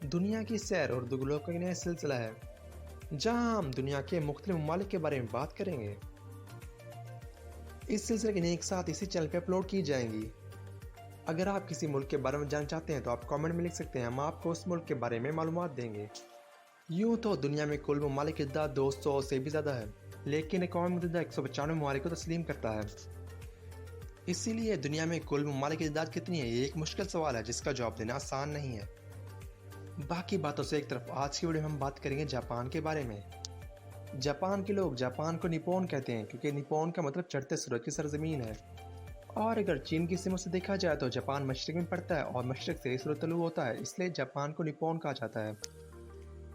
دنیا کی سیر اردو گلوب کا ایک نیا سلسلہ ہے جہاں ہم دنیا کے مختلف ممالک کے بارے میں بات کریں گے۔ اس سلسلے کے ایک ساتھ اسی چینل پہ اپلوڈ کی جائیں گی۔ اگر آپ کسی ملک کے بارے میں جاننا چاہتے ہیں تو آپ کامنٹ میں لکھ سکتے ہیں، ہم آپ کو اس ملک کے بارے میں معلومات دیں گے۔ یوں تو دنیا میں کل ممالک کی تعداد 200 سے بھی زیادہ ہے، لیکن اقوام متحدہ 195 ممالک کو تسلیم کرتا ہے۔ اسی لیے دنیا میں کل ممالک کی تعداد کتنی ہے، یہ ایک مشکل سوال ہے جس کا جواب دینا آسان نہیں ہے۔ باقی باتوں سے ایک طرف آج کی ویڈیو میں ہم بات کریں گے جاپان کے بارے میں۔ جاپان کے لوگ جاپان کو نیپون کہتے ہیں کیونکہ نیپون کا مطلب چڑھتے سورج کی سرزمین ہے، اور اگر چین کی سمت سے دیکھا جائے تو جاپان مشرق میں پڑتا ہے اور مشرق سے سورج طلوع ہوتا ہے، اس لیے جاپان کو نیپون کہا جاتا ہے۔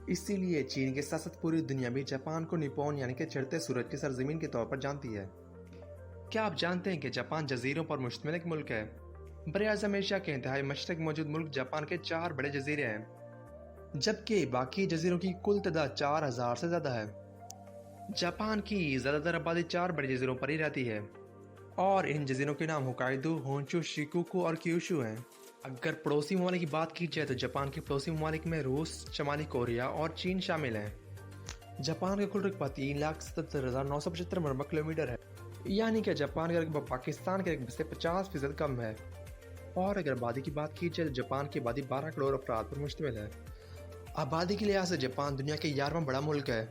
اسی لیے چین کے ساتھ ساتھ پوری دنیا بھی جاپان کو نیپون یعنی کہ چڑھتے سورج کی سرزمین کے طور پر جانتی ہے۔ کیا آپ جانتے ہیں کہ جاپان جزیروں پر مشتمل ایک ملک ہے؟ براعظم ایشیا کے انتہائی مشرق موجود ملک جاپان کے 4 بڑے جزیرے ہیں، جبکہ باقی جزیروں کی کل تعداد 4000 سے زیادہ ہے۔ جاپان کی زیادہ تر آبادی 4 بڑے جزیروں پر ہی رہتی ہے، اور ان جزیروں کے نام ہوکائیدو، ہونشو، شیکوکو اور کیوشو ہیں۔ اگر پڑوسی ممالک کی بات کی جائے تو جاپان کے پڑوسی ممالک میں روس، شمالی کوریا اور چین شامل ہیں۔ جاپان کا کل رقبہ 3,77,975 مربع کلومیٹر ہے، یعنی کہ جاپان کا رقبہ پاکستان کے رقبے سے 50% کم ہے۔ اور اگر آبادی کی بات کی جائے تو جاپان کی آبادی 12 کروڑ افراد پر مشتمل ہے۔ آبادی کے لحاظ سے جاپان دنیا کے 11واں بڑا ملک ہے۔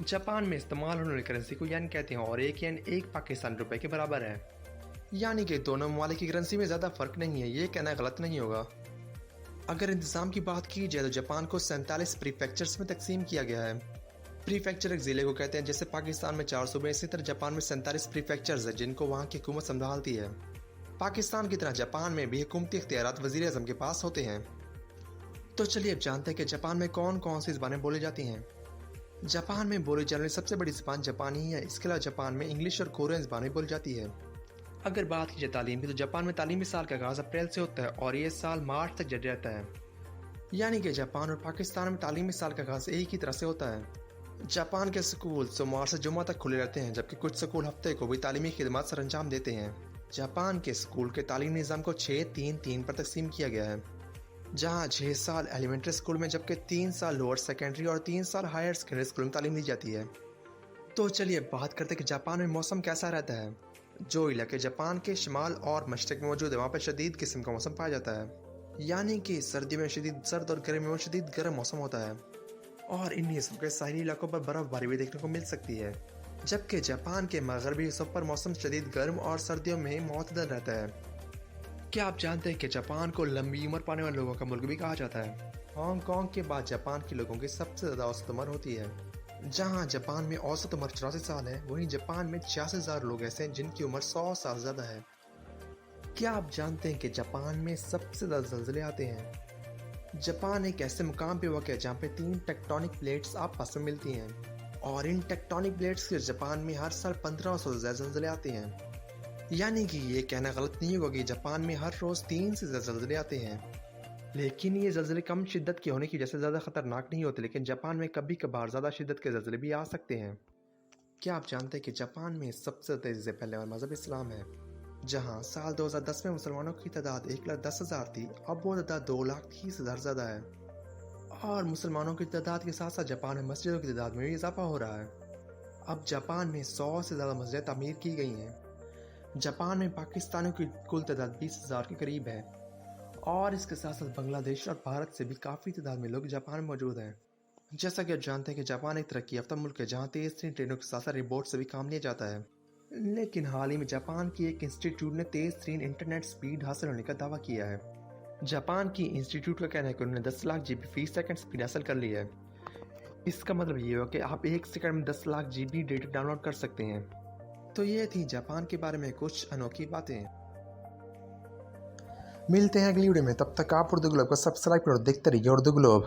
جاپان میں استعمال ہونے والی کرنسی کو ین کہتے ہیں اور ایک ین 1 پاکستانی روپے کے برابر ہے، یعنی کہ دونوں ممالک کی کرنسی میں زیادہ فرق نہیں ہے، یہ کہنا غلط نہیں ہوگا۔ اگر انتظام کی بات کی جائے تو جاپان کو 47 پریفیکچرز میں تقسیم کیا گیا ہے۔ پریفیکچر ایک ضلع کو کہتے ہیں، جیسے پاکستان میں 4 صوبے، اسی طرح جاپان میں 47 پریفیکچرز ہیں جن کو وہاں کی حکومت سنبھالتی ہے۔ پاکستان کی طرح جاپان میں بھی حکومتی اختیارات وزیر اعظم کے پاس ہوتے ہیں۔ تو چلیے اب جانتے ہیں کہ جاپان میں کون کون سی زبانیں بولی جاتی ہیں۔ جاپان میں بولی جانے والی سب سے بڑی زبان جاپانی ہی ہے، اس کے علاوہ جاپان میں انگلش اور کورین زبانیں بولی جاتی ہے۔ اگر بات کی جائے تعلیم کی تو جاپان میں تعلیمی سال کا آغاز اپریل سے ہوتا ہے اور یہ سال مارچ تک جاری رہتا ہے، یعنی کہ جاپان اور پاکستان میں تعلیمی سال کا آغاز ایک ہی طرح سے ہوتا ہے۔ جاپان کے سکول سوموار سے جمعہ تک کھلے رہتے ہیں، جبکہ کچھ سکول ہفتے کو بھی تعلیمی خدمات سر انجام دیتے ہیں۔ جاپان کے سکول کے تعلیمی نظام کو 6-3-3 پر تقسیم کیا گیا ہے، جہاں 6 سال ایلیمنٹری اسکول میں جبکہ 3 سال لوور سیکنڈری اور 3 سال ہائر سیکنڈری اسکول میں تعلیم دی جاتی ہے۔ تو چلیے بات کرتے ہیں کہ جاپان میں موسم کیسا رہتا ہے۔ جو علاقے جاپان کے شمال اور مشرق میں موجود ہے وہاں پر شدید قسم کا موسم پایا جاتا ہے، یعنی کہ سردیوں میں شدید سرد اور گرمیوں میں شدید گرم موسم ہوتا ہے، اور ان حصوں کے ساحلی علاقوں پر برف باری بھی دیکھنے کو مل سکتی ہے، جبکہ جاپان کے مغربی حصوں پر موسم شدید گرم اور سردیوں میں معتدل رہتا ہے۔ کیا آپ جانتے ہیں کہ جاپان کو لمبی عمر پانے والے لوگوں کا ملک بھی کہا جاتا ہے؟ ہانگ کانگ کے بعد جاپان کے لوگوں کی سب سے زیادہ اوسط عمر ہوتی ہے، جہاں جاپان میں اوسط عمر 84 سال ہے، وہیں جاپان میں 86,000 لوگ ایسے ہیں جن کی عمر 100 سال سے زیادہ ہے۔ کیا آپ جانتے ہیں کہ جاپان میں سب سے زیادہ زلزلے آتے ہیں؟ جاپان ایک ایسے مقام پہ واقع ہے جہاں پہ 3 ٹیکٹونک پلیٹس آپس میں ملتی ہیں، اور ان ٹیکٹونک پلیٹس کے جاپان میں ہر سال 1500 سے زیادہ زلزلے آتے ہیں، یعنی کہ یہ کہنا غلط نہیں ہوگا کہ جاپان میں ہر روز 3 سے زیادہ زلزلے آتے ہیں، لیکن یہ زلزلے کم شدت کے ہونے کی وجہ سے زیادہ خطرناک نہیں ہوتے، لیکن جاپان میں کبھی کبھار زیادہ شدت کے زلزلے بھی آ سکتے ہیں۔ کیا آپ جانتے ہیں کہ جاپان میں سب سے تیزی سے پھیلنے والا مذہب اسلام ہے، جہاں سال 2010 میں مسلمانوں کی تعداد 1,10,000 تھی، اب وہ تعداد 2,30,000 زیادہ ہے، اور مسلمانوں کی تعداد کے ساتھ ساتھ جاپان میں مسجدوں کی تعداد میں بھی اضافہ ہو رہا ہے۔ اب جاپان میں 100 سے زیادہ مسجدیں تعمیر کی گئی ہیں۔ جاپان میں پاکستانیوں کی کل تعداد 20,000 کے قریب ہے، اور اس کے ساتھ ساتھ بنگلہ دیش اور بھارت سے بھی کافی تعداد میں لوگ جاپان میں موجود ہیں۔ جیسا کہ آپ جانتے ہیں کہ جاپان ایک ترقی یافتہ ملک ہے جہاں تیز ترین ٹرینوں کے ساتھ ساتھ روبوٹ سے بھی کام لیا جاتا ہے، لیکن حال ہی میں جاپان کی ایک انسٹیٹیوٹ نے تیز ترین انٹرنیٹ سپیڈ حاصل ہونے کا دعویٰ کیا ہے۔ جاپان کی انسٹیٹیوٹ کا کہنا ہے کہ انہوں نے 10 لاکھ GB فی سیکنڈ سپیڈ حاصل کر لی ہے۔ اس کا مطلب یہ ہو کہ آپ ایک سیکنڈ میں 10 lakh GB data download کر سکتے ہیں۔ تو یہ تھی جاپان کے بارے میں کچھ انوکھی باتیں۔ ملتے ہیں اگلی ویڈیو میں، تب تک آپ اردو گلوب کو سبسکرائب کرو، دیکھتے رہیے اردو گلوب۔